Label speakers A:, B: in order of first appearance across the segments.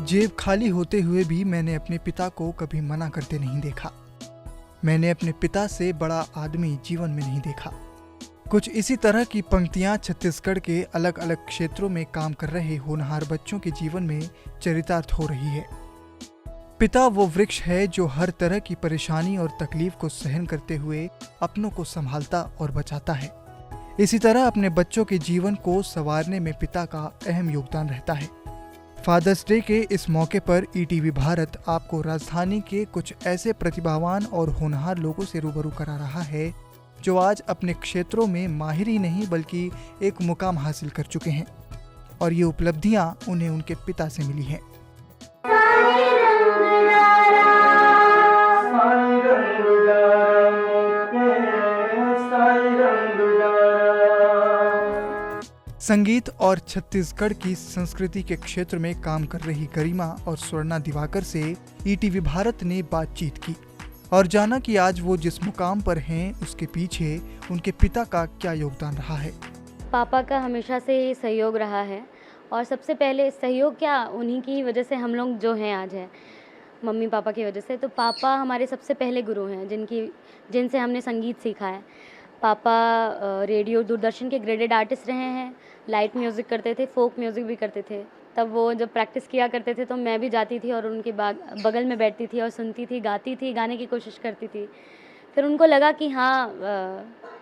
A: जेब खाली होते हुए भी मैंने अपने पिता को कभी मना करते नहीं देखा। मैंने अपने पिता से बड़ा आदमी जीवन में नहीं देखा। कुछ इसी तरह की पंक्तियां छत्तीसगढ़ के अलग अलग क्षेत्रों में काम कर रहे होनहार बच्चों के जीवन में चरितार्थ हो रही है। पिता वो वृक्ष है जो हर तरह की परेशानी और तकलीफ को सहन करते हुए अपनों को संभालता और बचाता है। इसी तरह अपने बच्चों के जीवन को संवारने में पिता का अहम योगदान रहता है। फादर्स डे के इस मौके पर ईटीवी भारत आपको राजधानी के कुछ ऐसे प्रतिभावान और होनहार लोगों से रूबरू करा रहा है जो आज अपने क्षेत्रों में माहिर ही नहीं बल्कि एक मुकाम हासिल कर चुके हैं और ये उपलब्धियां उन्हें उनके पिता से मिली हैं। संगीत और छत्तीसगढ़ की संस्कृति के क्षेत्र में काम कर रही गरिमा और स्वर्णा दिवाकर से ईटीवी भारत ने बातचीत की और जाना कि आज वो जिस मुकाम पर हैं उसके पीछे उनके पिता का क्या योगदान रहा है।
B: पापा का हमेशा से सहयोग रहा है और सबसे पहले सहयोग क्या उन्हीं की वजह से हम लोग जो हैं आज हैं, मम्मी पापा की वजह से। तो पापा हमारे सबसे पहले गुरु हैं जिनसे हमने संगीत सीखा है। पापा रेडियो दूरदर्शन के ग्रेडेड आर्टिस्ट रहे हैं, लाइट म्यूज़िक करते थे, फोक म्यूज़िक भी करते थे। तब वो जब प्रैक्टिस किया करते थे तो मैं भी जाती थी और उनके बगल में बैठती थी और सुनती थी, गाती थी, गाने की कोशिश करती थी। फिर उनको लगा कि हाँ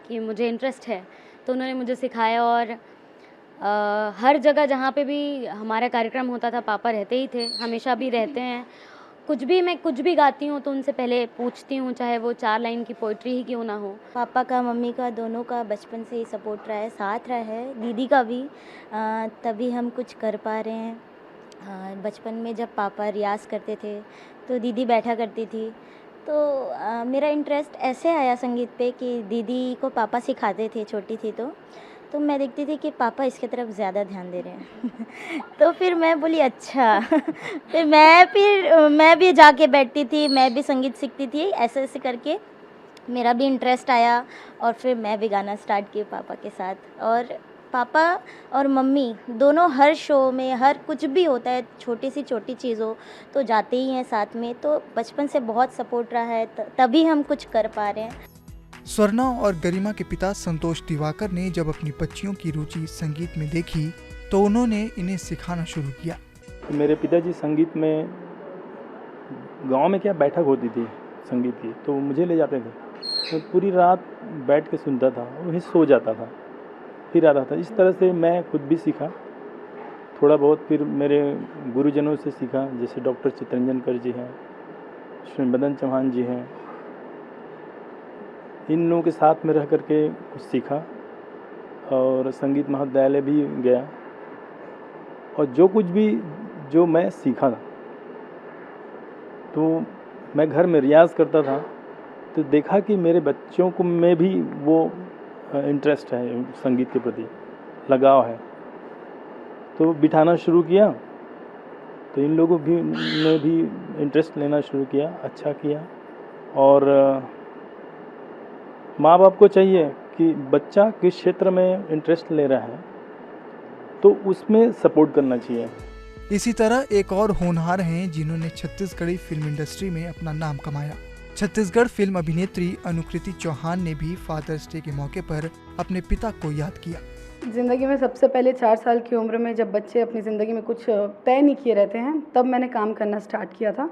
B: कि मुझे इंटरेस्ट है, तो उन्होंने मुझे सिखाया और हर जगह जहाँ पे भी हमारा कार्यक्रम होता था पापा रहते ही थे, हमेशा भी रहते हैं। मैं कुछ भी गाती हूँ तो उनसे पहले पूछती हूँ, चाहे वो 4 लाइन की पोइट्री ही क्यों ना हो।
C: पापा का, मम्मी का, दोनों का बचपन से ही सपोर्ट रहा है, साथ रहा है, दीदी का भी। तभी हम कुछ कर पा रहे हैं। बचपन में जब पापा रियाज़ करते थे तो दीदी बैठा करती थी। तो मेरा इंटरेस्ट ऐसे आया संगीत पे कि दीदी को पापा सिखाते थे, छोटी थी तो मैं देखती थी कि पापा इसके तरफ ज़्यादा ध्यान दे रहे हैं। तो फिर मैं बोली अच्छा। फिर मैं भी जाके बैठती थी, मैं भी संगीत सीखती थी। ऐसे ऐसे करके मेरा भी इंटरेस्ट आया और फिर मैं भी गाना स्टार्ट किया पापा के साथ। और पापा और मम्मी दोनों हर शो में, हर कुछ भी होता है, छोटी सी छोटी चीज़ हो तो जाते ही हैं साथ में। तो बचपन से बहुत सपोर्ट रहा है, तभी हम कुछ कर पा रहे हैं।
A: स्वर्णा और गरिमा के पिता संतोष दिवाकर ने जब अपनी बच्चियों की रुचि संगीत में देखी तो उन्होंने इन्हें सिखाना शुरू किया।
D: मेरे पिताजी संगीत में, गांव में क्या बैठक होती थी संगीत की, तो मुझे ले जाते थे। मैं पूरी रात बैठ के सुनता था, वहीं सो जाता था, फिर आता था। इस तरह से मैं खुद भी सीखा थोड़ा बहुत। फिर मेरे गुरुजनों से सीखा, जैसे डॉक्टर चितरंजन जी हैं, श्री मदन चौहान जी हैं। इन लोगों के साथ में रह करके कुछ सीखा और संगीत महाविद्यालय भी गया। और जो कुछ भी जो मैं सीखा तो मैं घर में रियाज़ करता था, तो देखा कि मेरे बच्चों को में भी वो इंटरेस्ट है, संगीत के प्रति लगाव है। तो बिठाना शुरू किया तो इन लोगों ने भी इंटरेस्ट लेना शुरू किया, अच्छा किया। और माँ बाप को चाहिए कि बच्चा किस क्षेत्र में इंटरेस्ट ले रहा है तो उसमें सपोर्ट करना चाहिए।
A: इसी तरह एक और होनहार हैं जिन्होंने छत्तीसगढ़ी फिल्म इंडस्ट्री में अपना नाम कमाया। छत्तीसगढ़ फिल्म अभिनेत्री अनुकृति चौहान ने भी फादर्स डे के मौके पर अपने पिता को याद किया।
E: ज़िंदगी में सबसे पहले 4 साल की उम्र में जब बच्चे अपनी ज़िंदगी में कुछ तय नहीं किए रहते हैं, तब मैंने काम करना स्टार्ट किया था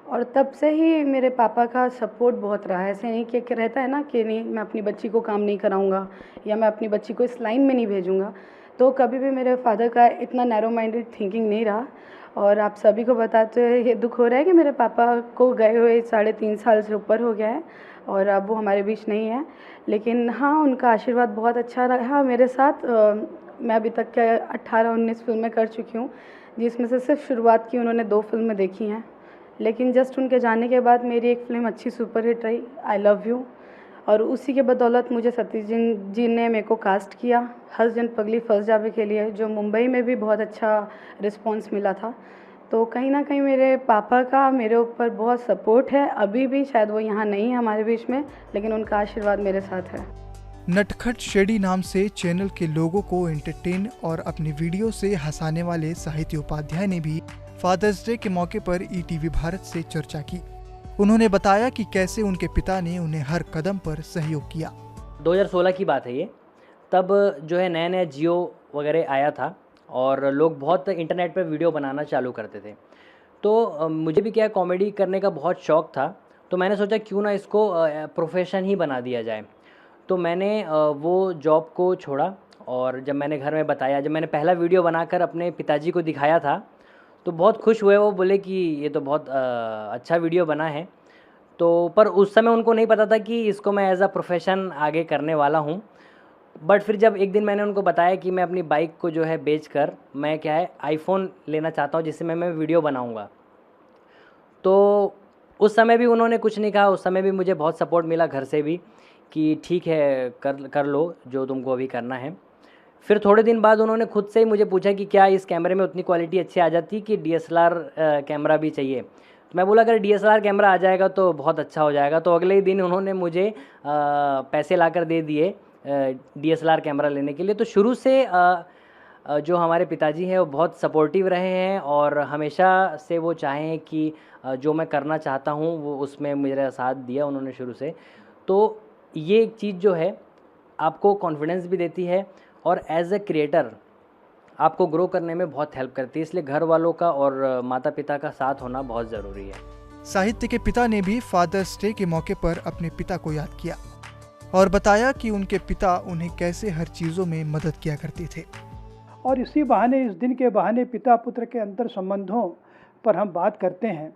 E: और तब से ही मेरे पापा का सपोर्ट बहुत रहा है। ऐसे नहीं कि रहता है ना कि नहीं, मैं अपनी बच्ची को काम नहीं कराऊंगा या मैं अपनी बच्ची को इस लाइन में नहीं भेजूंगा। तो कभी भी मेरे फादर का इतना नैरो माइंडेड थिंकिंग नहीं रहा। और आप सभी को बताते हुए ये दुख हो रहा है कि मेरे पापा को गए हुए 3.5 साल से ऊपर हो गया है और अब वो हमारे बीच नहीं है। लेकिन हाँ, उनका आशीर्वाद बहुत अच्छा रहा मेरे साथ। मैं अभी तक के 18-19 फिल्में कर चुकी हूँ, जिसमें से सिर्फ शुरुआत की उन्होंने 2 फिल्में देखी हैं। लेकिन जस्ट उनके जाने के बाद मेरी एक फ़िल्म अच्छी सुपरहिट रही, आई लव यू। और उसी के बदौलत मुझे सतीश जी ने मेरे को कास्ट किया हंस जन पगली फंस जावे के लिए, जो मुंबई में भी बहुत अच्छा रिस्पांस मिला था। तो कहीं ना कहीं मेरे पापा का मेरे ऊपर बहुत सपोर्ट है। अभी भी शायद वो यहाँ नहीं है हमारे बीच में, लेकिन उनका आशीर्वाद मेरे साथ है।
A: नटखट शेडी नाम से चैनल के लोगों को एंटरटेन और अपनी वीडियो से हंसाने वाले साहित्य उपाध्याय ने भी फादर्स डे के मौके पर ईटीवी भारत से चर्चा की। उन्होंने बताया कि कैसे उनके पिता ने उन्हें हर कदम पर सहयोग किया।
F: 2016 की बात है ये। तब जो है नया नया जियो वगैरह आया था और लोग बहुत इंटरनेट पर वीडियो बनाना चालू करते थे। तो मुझे भी क्या कॉमेडी करने का बहुत शौक़ था, तो मैंने सोचा क्यों ना इसको प्रोफेशन ही बना दिया जाए। तो मैंने वो जॉब को छोड़ा और जब मैंने घर में बताया, जब मैंने पहला वीडियो बनाकर अपने पिताजी को दिखाया था तो बहुत खुश हुए। वो बोले कि ये तो बहुत अच्छा वीडियो बना है। तो पर उस समय उनको नहीं पता था कि इसको मैं एज़ अ प्रोफेशन आगे करने वाला हूँ। बट फिर जब एक दिन मैंने उनको बताया कि मैं अपनी बाइक को जो है बेचकर मैं क्या है आईफ़ोन लेना चाहता हूँ जिससे मैं वीडियो बनाऊँगा, तो उस समय भी उन्होंने कुछ नहीं कहा। उस समय भी मुझे बहुत सपोर्ट मिला घर से भी कि ठीक है कर लो जो तुमको अभी करना है। फिर थोड़े दिन बाद उन्होंने खुद से ही मुझे पूछा कि क्या इस कैमरे में उतनी क्वालिटी अच्छी आ जाती कि DSLR कैमरा भी चाहिए। तो मैं बोला अगर DSLR कैमरा आ जाएगा तो बहुत अच्छा हो जाएगा। तो अगले ही दिन उन्होंने मुझे पैसे लाकर दे दिए DSLR कैमरा लेने के लिए। तो शुरू से जो हमारे पिताजी हैं वो बहुत सपोर्टिव रहे हैं और हमेशा से वो चाहें कि जो मैं करना चाहता हूँ वो उसमें मेरा साथ दिया उन्होंने शुरू से। तो ये एक चीज़ जो है आपको कॉन्फिडेंस भी देती है और एज ए क्रिएटर आपको ग्रो करने में बहुत हेल्प करती है। इसलिए घर वालों का और माता पिता का साथ होना बहुत ज़रूरी है।
A: साहित्य के पिता ने भी फादर्स डे के मौके पर अपने पिता को याद किया और बताया कि उनके पिता उन्हें कैसे हर चीज़ों में मदद किया करते थे।
G: और इसी बहाने, इस दिन के बहाने पिता पुत्र के अंतर संबंधों पर हम बात करते हैं।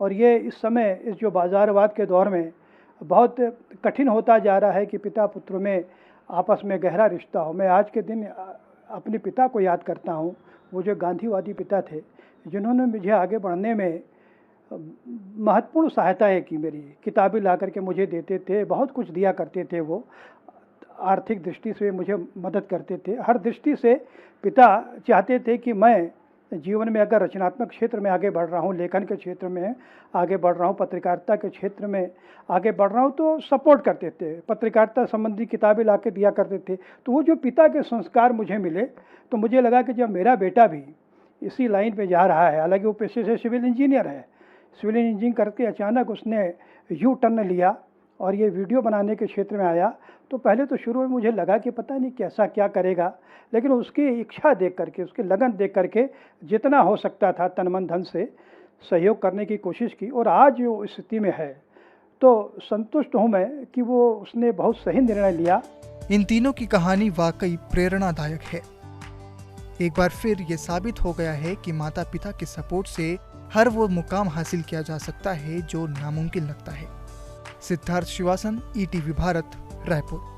G: और ये इस समय इस जो बाज़ारवाद के दौर में बहुत कठिन होता जा रहा है कि पिता पुत्र में आपस में गहरा रिश्ता हो। मैं आज के दिन अपने पिता को याद करता हूँ। वो जो गांधीवादी पिता थे जिन्होंने मुझे आगे बढ़ने में महत्वपूर्ण सहायता की। मेरी किताबें ला करके मुझे देते थे, बहुत कुछ दिया करते थे। वो आर्थिक दृष्टि से मुझे मदद करते थे। हर दृष्टि से पिता चाहते थे कि मैं जीवन में अगर रचनात्मक क्षेत्र में आगे बढ़ रहा हूँ, लेखन के क्षेत्र में आगे बढ़ रहा हूँ, पत्रकारिता के क्षेत्र में आगे बढ़ रहा हूँ, तो सपोर्ट करते थे। पत्रकारिता संबंधी किताबें ला के दिया करते थे। तो वो जो पिता के संस्कार मुझे मिले, तो मुझे लगा कि जब मेरा बेटा भी इसी लाइन पे जा रहा है, हालांकि वो पेशे से सिविल इंजीनियर है, सिविल इंजीनियरिंग करके अचानक उसने यू टर्न लिया और ये वीडियो बनाने के क्षेत्र में आया, तो पहले तो शुरू में मुझे लगा कि पता नहीं कैसा क्या करेगा, लेकिन उसकी इच्छा देख करके, उसकी लगन देख करके जितना हो सकता था तन मन धन से सहयोग करने की कोशिश की। और आज जो स्थिति में है तो संतुष्ट हूँ मैं कि वो उसने बहुत सही निर्णय लिया।
A: इन तीनों की कहानी वाकई प्रेरणादायक है। एक बार फिर ये साबित हो गया है कि माता पिता के सपोर्ट से हर वो मुकाम हासिल किया जा सकता है जो नामुमकिन लगता है। सिद्धार्थ शिवासन, ईटीवी भारत, रायपुर।